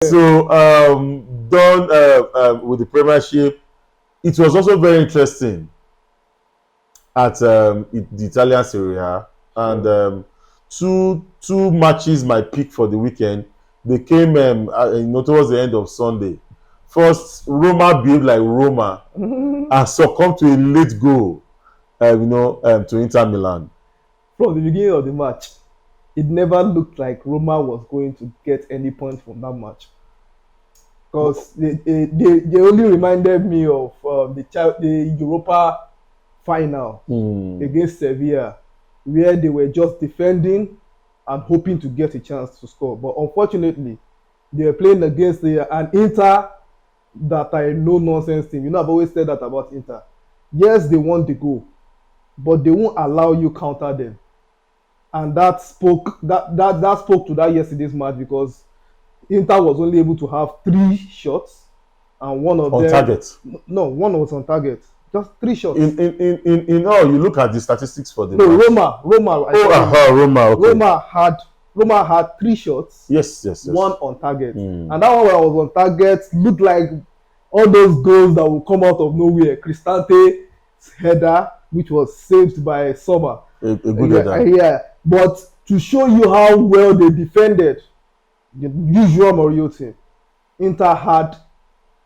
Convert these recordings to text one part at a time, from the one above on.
So done with the Premiership. It was also very interesting at the Italian Serie A, and two matches my pick for the weekend. They came towards the end of Sunday. First, Roma behaved like Roma and succumbed to a late goal, to Inter Milan. From the beginning of the match, it never looked like Roma was going to get any points from that match. Because they only reminded me of the Europa final against Sevilla, where they were just defending and hoping to get a chance to score. But unfortunately, they were playing against an Inter that are a no-nonsense team. You know, I've always said that about Inter. Yes, they want the goal, but they won't allow you counter them. And that spoke to that yesterday's match, because Inter was only able to have 3 shots, and one of them on target. No, one was on target. Just 3 shots. In all, you look at the statistics for the match. Roma. Roma. Okay. Roma had 3 shots. Yes. One on target, and that one that was on target looked like all those goals that will come out of nowhere. Cristante's header, which was saved by Sommer. A good header. Yeah, but to show you how well they defended the usual Mourinho team, Inter had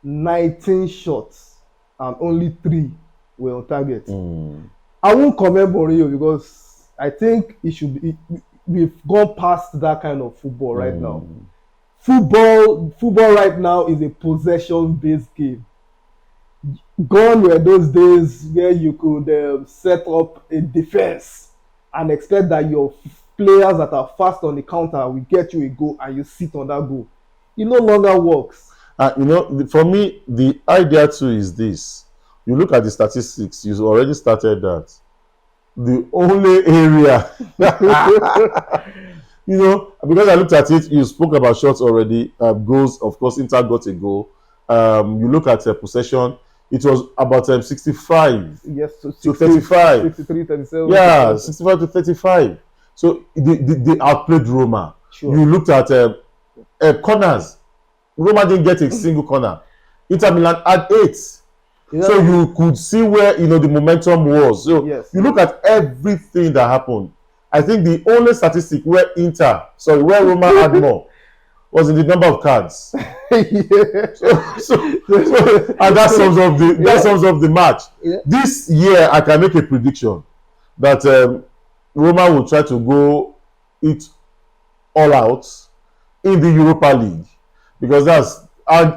19 shots and only 3 were on target. I won't comment Mourinho, because I think we've gone past that kind of football right now. Football right now is a possession-based game. Gone were those days where you could set up a defense and expect that your players that are fast on the counter will get you a goal, and you sit on that goal. It no longer works. For me, the idea too is this. You look at the statistics, you already started that. The only area, because I looked at it, you spoke about shots already, goals. Of course, Inter got a goal. You look at possession, it was about 65 to 35. 63, 37. Yeah, 65 to 35. So they outplayed Roma. Sure. You looked at corners. Roma didn't get a single corner. Inter Milan had 8. Yeah. So you could see where the momentum was. So you look at everything that happened. I think the only statistic where Roma had more was in the number of cards. so and that sums up the match. Yeah. This year I can make a prediction that Roma will try to go it all out in the Europa League, because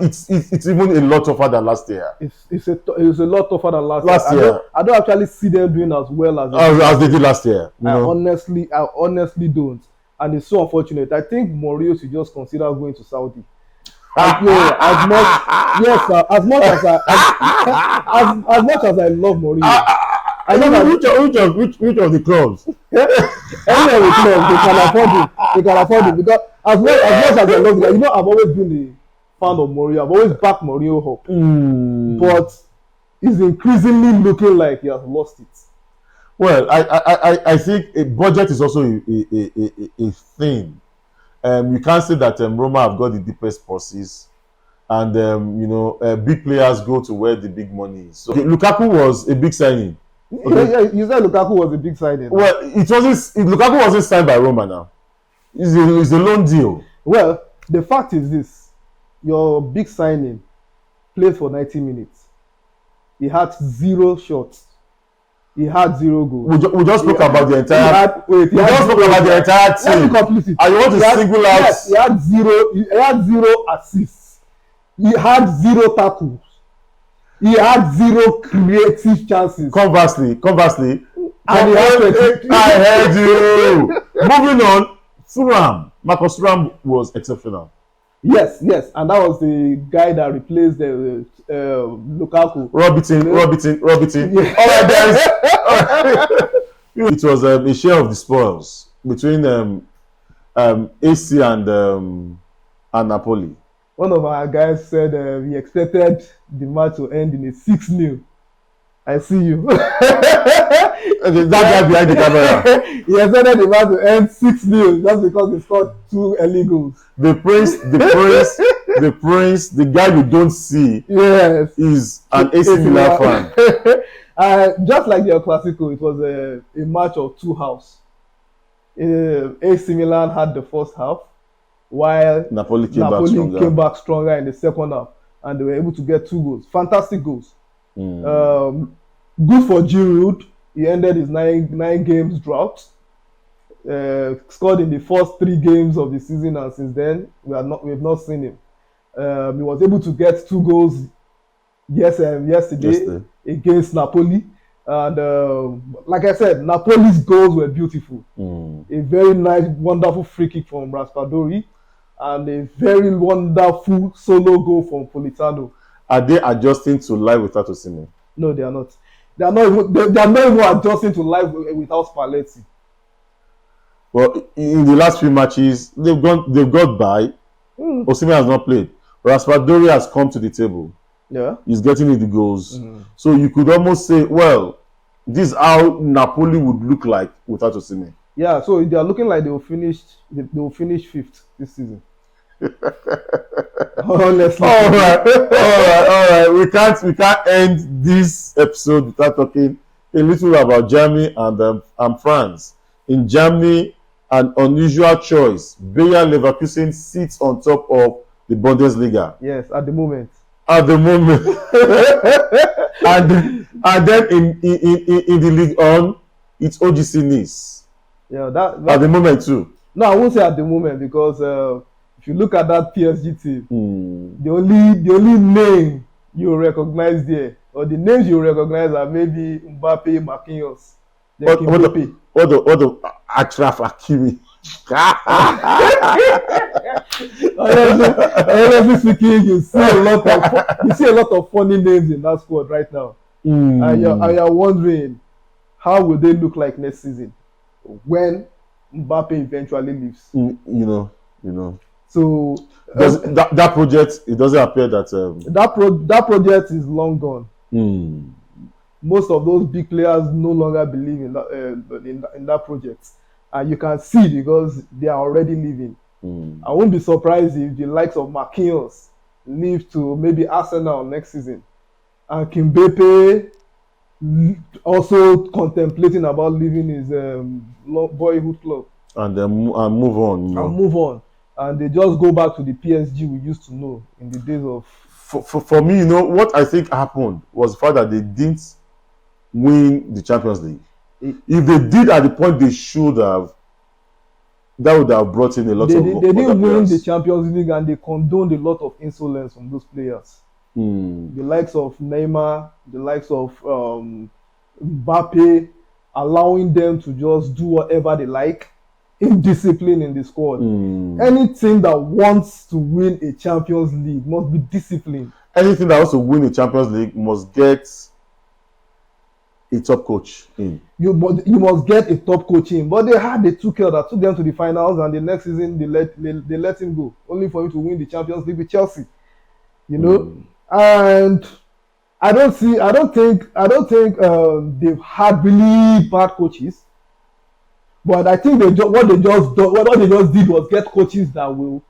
it's even a lot tougher than last year. It's a lot tougher than last year. I don't actually see them doing as well as they did last year. I honestly don't, and it's so unfortunate. I think Mourinho should just consider going to Saudi. As much as I love Mourinho. I know which of the clubs? Any of the clubs, they can afford it. Because as much as I love it, I've always been a fan of Mourinho. I've always backed Mourinho up. But it's increasingly looking like he has lost it. Well, I think a budget is also a thing. You can't say that Roma have got the deepest purses, and big players go to where the big money is. So Lukaku was a big signing. Okay. Yeah, you said Lukaku was a big signing. Well, Lukaku wasn't signed by Roma now. It's a loan deal. Well, the fact is this: your big signing played for 90 minutes. He had 0 shots. He had 0 goals. We just spoke about the entire. We just spoke about the entire team. And you want to single out? Yes, he had 0 assists. He had 0 tackles. He had 0 creative chances. Conversely, and I heard you. Moving on, Marcus Thuram was exceptional. Yes, and that was the guy that replaced Lukaku. Robinson. Yeah. All right, guys. It was a share of the spoils between AC and Napoli. One of our guys said he expected the match to end in a 6-0. I see you. Okay, that guy behind the camera. He expected the match to end 6-0 just because he scored 2 early goals. The prince, the guy you don't see, yes, is an AC Milan fan. Just like your Clasico, it was a match of two halves. AC Milan had the first half, while Napoli came back stronger in the second half, and they were able to get 2 goals. Fantastic goals. Good for Giroud. He ended his nine games drought. Scored in the first 3 games of the season, and since then we have not seen him. He was able to get 2 goals yesterday against Napoli, and like I said, Napoli's goals were beautiful. A very nice, wonderful free kick from Raspadori, and a very wonderful solo goal from Politano. Are they adjusting to life without osimhen? No, they are not. They are not even adjusting to life without Spalletti. Well, in the last few matches, they've got by. Osimhen has not played. Raspadori has come to the table. Yeah, he's getting the goals. So you could almost say, well, this is how Napoli would look like without Osimhen. Yeah, so they are looking like they will finish 5th this season. Honestly. All right. We can't end this episode without talking a little about Germany and France. In Germany, an unusual choice. Bayer Leverkusen sits on top of the Bundesliga. Yes, at the moment. And then in the league on, it's OGC Nice. Yeah, that at the moment too. No, I won't say at the moment, because if you look at that PSG team, the only name you recognize there, or the names you recognize, are maybe Mbappe, Marquinhos, what the Achraf Hakimi. Honestly speaking, you see a lot of funny names in that squad right now, and you're wondering how will they look like next season when Mbappe eventually leaves. You know. So that project, it doesn't appear that that project is long gone. Most of those big players no longer believe in that project, and you can see because they are already leaving. I won't be surprised if the likes of Marquinhos leave to maybe Arsenal next season, and Kimpembe also contemplating about leaving his boyhood club and move on. And they just go back to the PSG we used to know in the days of. For me, what I think happened was the fact that they didn't win the Champions League. If they did at the point they should have, that would have brought in a lot of. They didn't win the Champions League, and they condoned a lot of insolence from those players. The likes of Neymar, the likes of Mbappe, allowing them to just do whatever they like, indiscipline in the squad. Any team that wants to win a Champions League must be disciplined. Anything that wants to win a Champions League must get a top coach in. You must get a top coach in. But they had the Tuchel that took them to the finals, and the next season they let him go, only for him to win the Champions League with Chelsea. And I don't think they've had really bad coaches, but I think what they just did was get coaches that will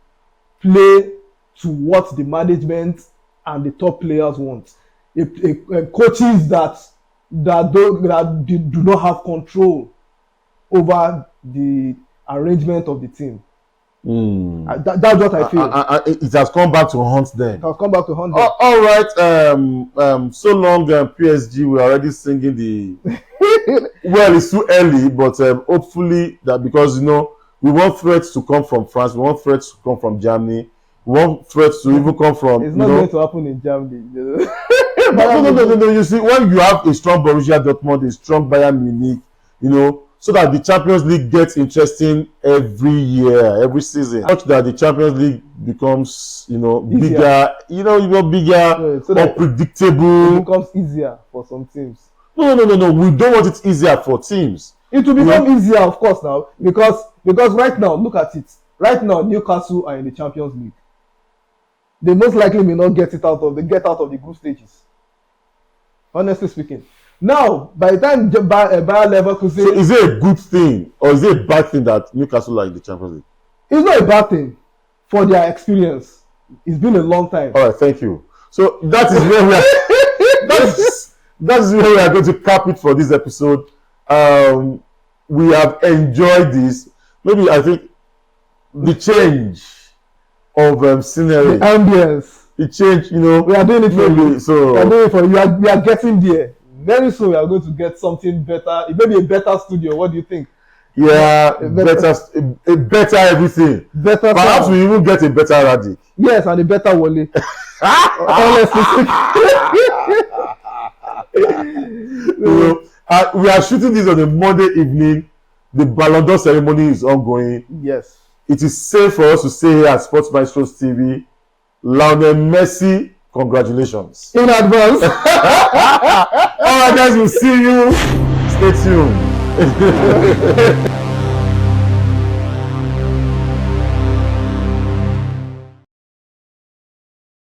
play to what the management and the top players want. Coaches that do not have control over the arrangement of the team. That's what I feel. It has come back to haunt them. It has come back to haunt them. All right. So long, PSG. We're already singing the. Well, it's too early, but hopefully that, because we want threats to come from France, we want threats to come from Germany, we want threats to even come from. It's not going to happen in Germany. No. You see, when you have a strong Borussia Dortmund, a strong Bayern Munich, so that the Champions League gets interesting every year, every season, such that the Champions League becomes, bigger, bigger, so more predictable. It becomes easier for some teams. No. We don't want it easier for teams. It will become easier, of course, now, because right now, look at it. Right now, Newcastle are in the Champions League. They most likely may not get out of the group stages. Honestly speaking. Now, by the time Bayer Leverkusen, so is it a good thing or is it a bad thing that Newcastle are in the Champions League? It's not a bad thing for their experience. It's been a long time. All right, thank you. So that is where we are. That's where we are going to cap it for this episode. We have enjoyed this. Maybe I think the change of scenery, the ambience, the change. You know, we are doing it for you. So we are doing it for you. We are getting there. Very soon we are going to get something better. Maybe a better studio. What do you think? Yeah, a better everything. Better. Perhaps we even get a better Radic. Yes, and a better Wole. Honestly we are shooting this on a Monday evening. The Ballon d'Or ceremony is ongoing. Yes. It is safe for us to say here at Sports Maestros TV, Lionel Messi, congratulations. In advance. All right, guys, we'll see you. Stay tuned.